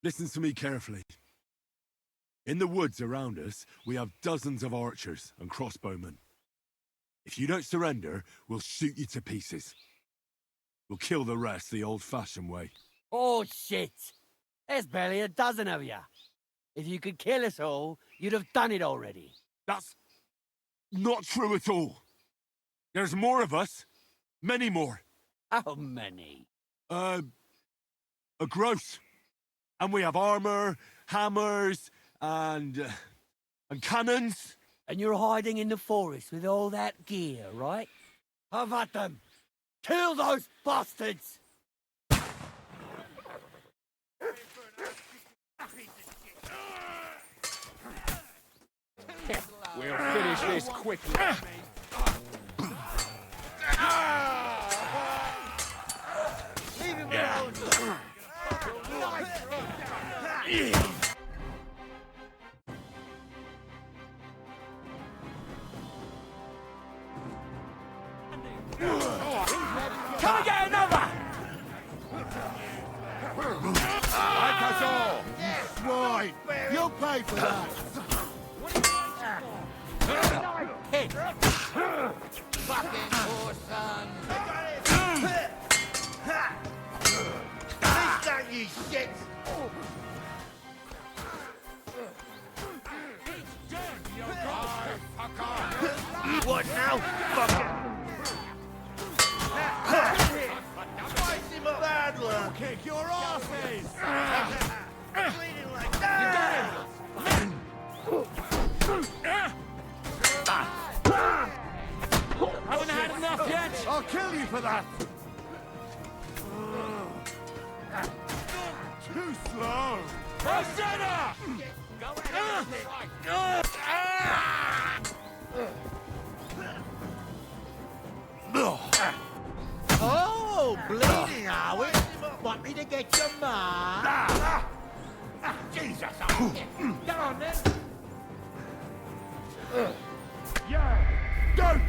E: Listen to me carefully. In the woods around us, we have dozens of archers and crossbowmen. If you don't surrender, we'll shoot you to pieces. We'll kill the rest the old-fashioned way.
N: Oh, shit! There's barely a dozen of you. If you could kill us all, you'd have done it already.
E: That's not true at all. There's more of us. Many more.
N: How many?
E: A gross. And we have armor, hammers, and cannons.
N: And you're hiding in the forest with all that gear, right? Have at them! Kill those bastards!
G: We'll finish this quickly.
K: Leave him alone!
N: Come and get another!
K: Like us all! Swine! You'll pay for that!
N: Hit!
B: Fucking poor son.
K: Take that, you shit! What now? Fucking... Fight him up! Bad luck! Kick your asses! Bleeding like that!
G: Haven't had enough yet?
K: I'll kill you for that! Too slow!
G: Rosanna!
K: Oh, bleeding, are we? Want me to get your mark? Jesus! Come on, then! Yeah! Don't!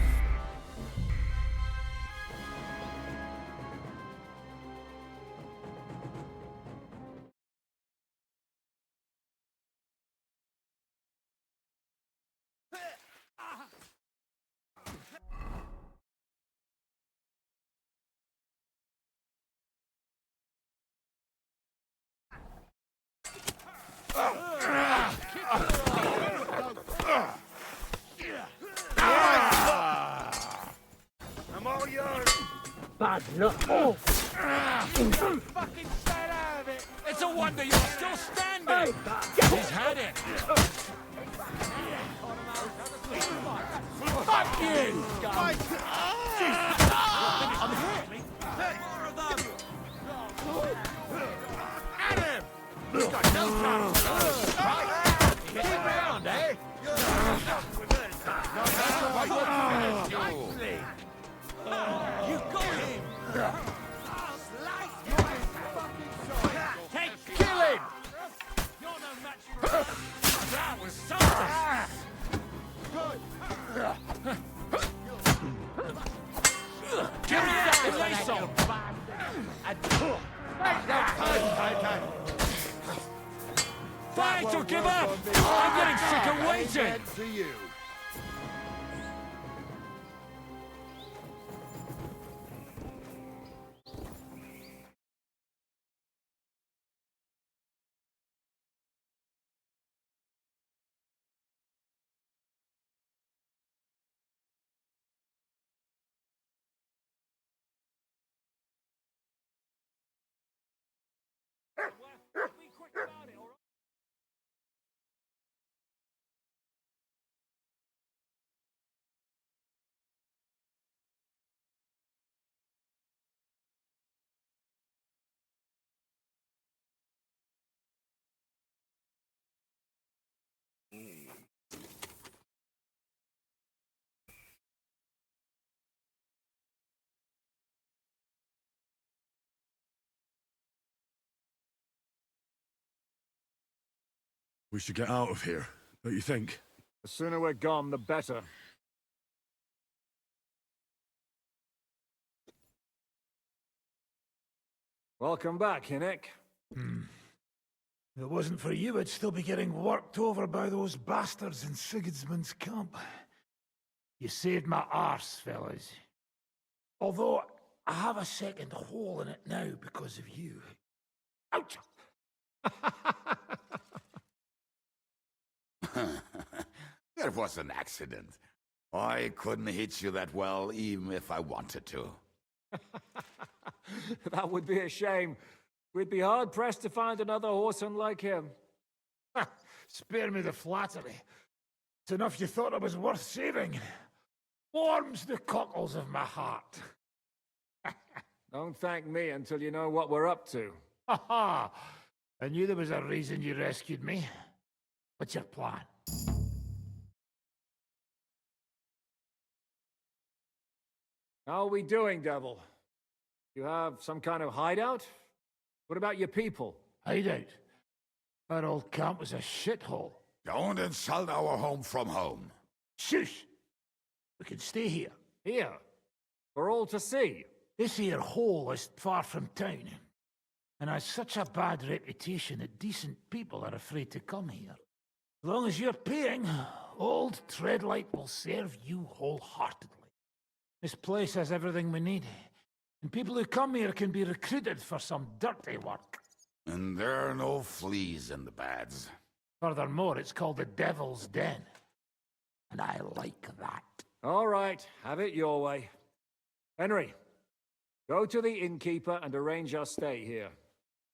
K: I'm all yours.
N: Bad luck. Oh!
G: Fucking stay out of it! It's a wonder you're still standing! He's had it! Fuck you! I'm hit! More of them! At him! He's got no chance! Right? Keep around, eh? Nicely! You got him! Kill him! You're no match for that was something! Give me that lace on! Fight or give up! I'm getting sick of waiting!
K: To you.
E: We should get out of here, don't you think?
G: The sooner we're gone, the better. Welcome back, Hinnick.
J: If it wasn't for you, I'd still be getting worked over by those bastards in Sigismund's camp. You saved my arse, fellas. Although, I have a second hole in it now because of you. Ouch!
K: That was an accident. I couldn't hit you that well, even if I wanted to.
G: That would be a shame. We'd be hard-pressed to find another horseman like him.
J: Spare me the flattery. It's enough you thought I was worth saving. Warms the cockles of my heart.
G: Don't thank me until you know what we're up to.
J: Ha ha! I knew there was a reason you rescued me. What's your plan?
G: How are we doing, Devil? You have some kind of hideout? What about your people?
J: Hideout? Our old camp was a shithole.
K: Don't insult our home from home.
J: Shush! We can stay here.
G: Here? For all to see?
J: This here hole is far from town, and has such a bad reputation that decent people are afraid to come here. As long as you're paying, old Treadlight will serve you wholeheartedly. This place has everything we need, and people who come here can be recruited for some dirty work.
K: And there are no fleas in the beds.
J: Furthermore, it's called the Devil's Den, and I like that.
G: All right, have it your way. Henry, go to the innkeeper and arrange our stay here.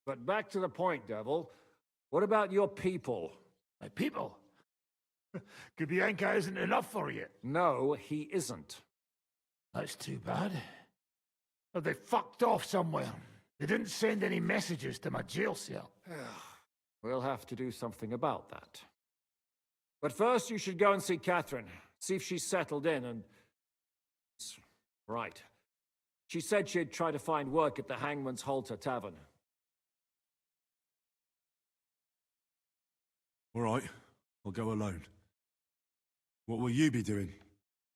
G: But back to the point, Devil. What about your people?
J: My people? Kubienka isn't enough for you.
G: No, he isn't.
J: That's too bad. But they fucked off somewhere. They didn't send any messages to my jail cell.
G: We'll have to do something about that. But first you should go and see Catherine. See if she's settled in and... Right. She said she'd try to find work at the Hangman's Halter Tavern.
E: All right, I'll go alone. What will you be doing?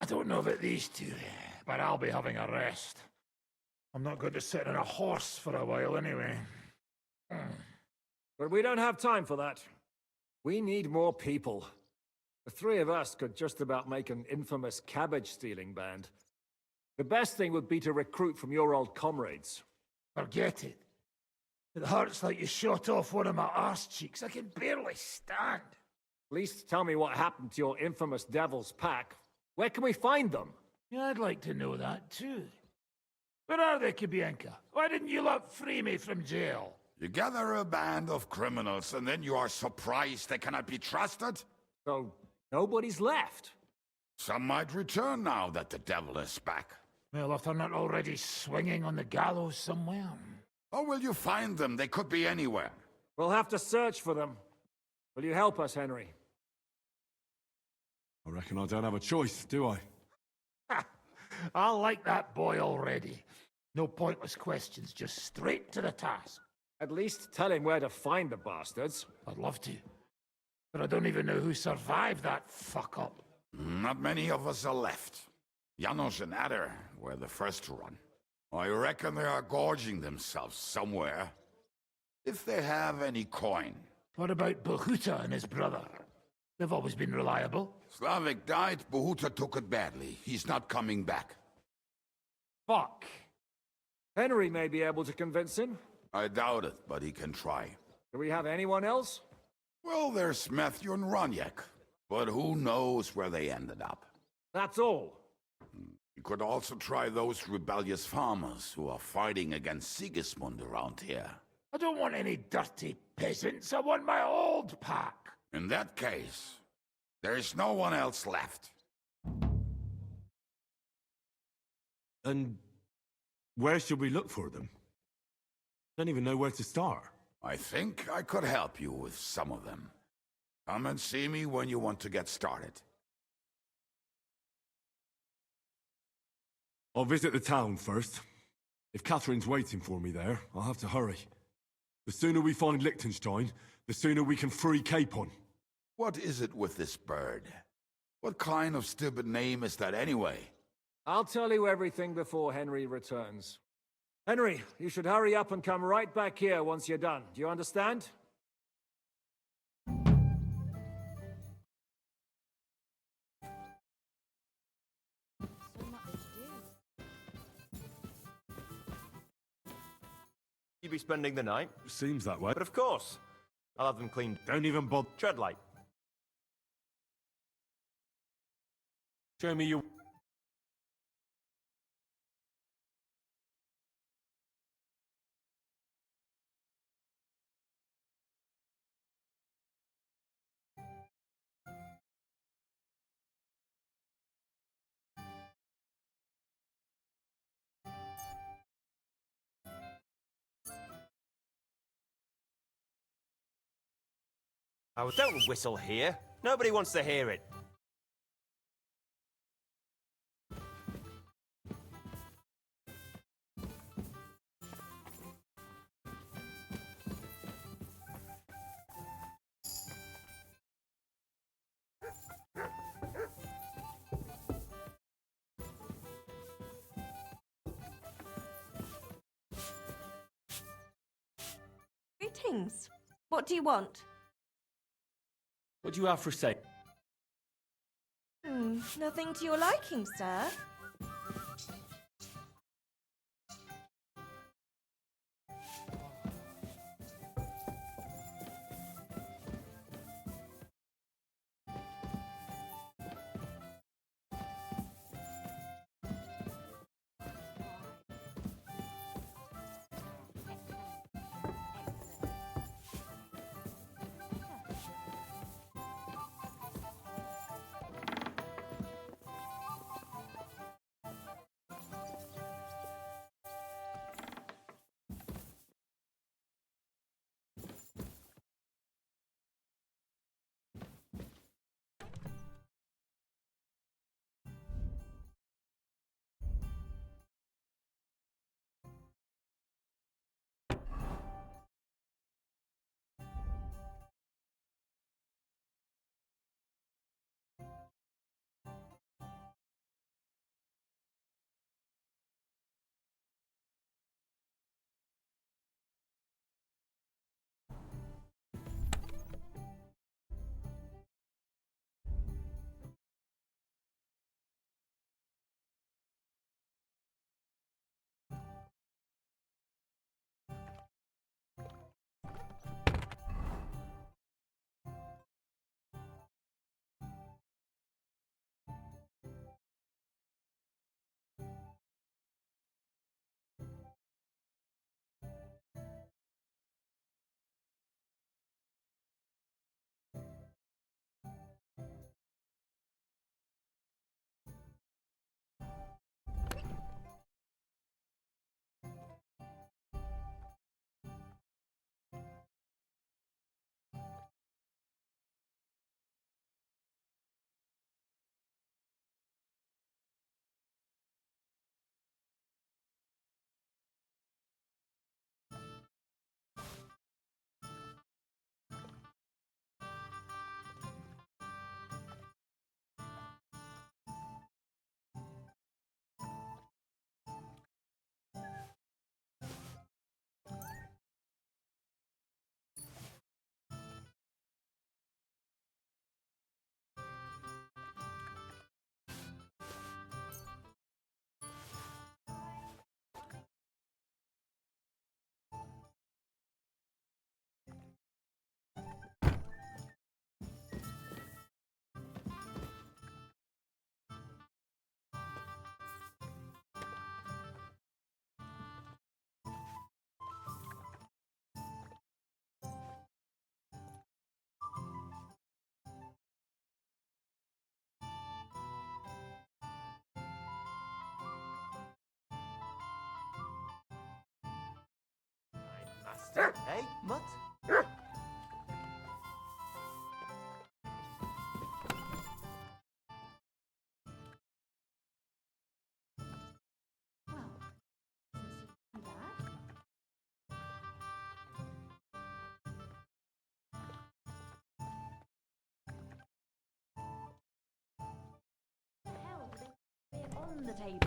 J: I don't know about these two, but I'll be having a rest. I'm not going to sit on a horse for a while anyway.
G: But we don't have time for that. We need more people. The three of us could just about make an infamous cabbage-stealing band. The best thing would be to recruit from your old comrades.
J: Forget it. It hurts like you shot off one of my arse cheeks. I can barely stand.
G: At least tell me what happened to your infamous Devil's Pack. Where can we find them?
J: Yeah, I'd like to know that too. Where are they, Kubienka? Why didn't you lot free me from jail?
K: You gather a band of criminals and then you are surprised they cannot be trusted?
G: So, nobody's left?
K: Some might return now that the devil is back.
J: Well, if they're not already swinging on the gallows somewhere.
K: How will you find them? They could be anywhere.
G: We'll have to search for them. Will you help us, Henry?
E: I reckon I don't have a choice, do I?
J: I like that boy already. No pointless questions, just straight to the task.
G: At least tell him where to find the bastards.
J: I'd love to. But I don't even know who survived that fuck-up.
K: Not many of us are left. Janos and Adder were the first to run. I reckon they are gorging themselves somewhere. If they have any coin.
J: What about Bohuta and his brother? They've always been reliable.
K: Slavik died, Bohuta took it badly. He's not coming back.
J: Fuck.
G: Henry may be able to convince him.
K: I doubt it, but he can try.
G: Do we have anyone else?
K: Well, there's Matthew and Roniak. But who knows where they ended up.
G: That's all.
K: You could also try those rebellious farmers who are fighting against Sigismund around here.
J: I don't want any dirty peasants. I want my old pack.
K: In that case, there's no one else left.
E: And where should we look for them? Don't even know where to start.
K: I think I could help you with some of them. Come and see me when you want to get started.
E: I'll visit the town first. If Catherine's waiting for me there, I'll have to hurry. The sooner we find Liechtenstein, the sooner we can free Capon.
K: What is it with this bird? What kind of stupid name is that anyway?
G: I'll tell you everything before Henry returns. Henry, you should hurry up and come right back here once you're done. Do you understand?
L: You be spending the night?
E: Seems that way.
L: But of course. I'll have them cleaned.
E: Don't even bother.
L: Tread light.
E: Show me your...
L: Oh, don't whistle here. Nobody wants to hear it.
O: Greetings. What do you want?
P: What do you have for sale?
O: Nothing to your liking, sir.
L: Master, eh, Mutt?
O: on the table.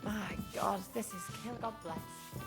F: My God, this is kill. God bless.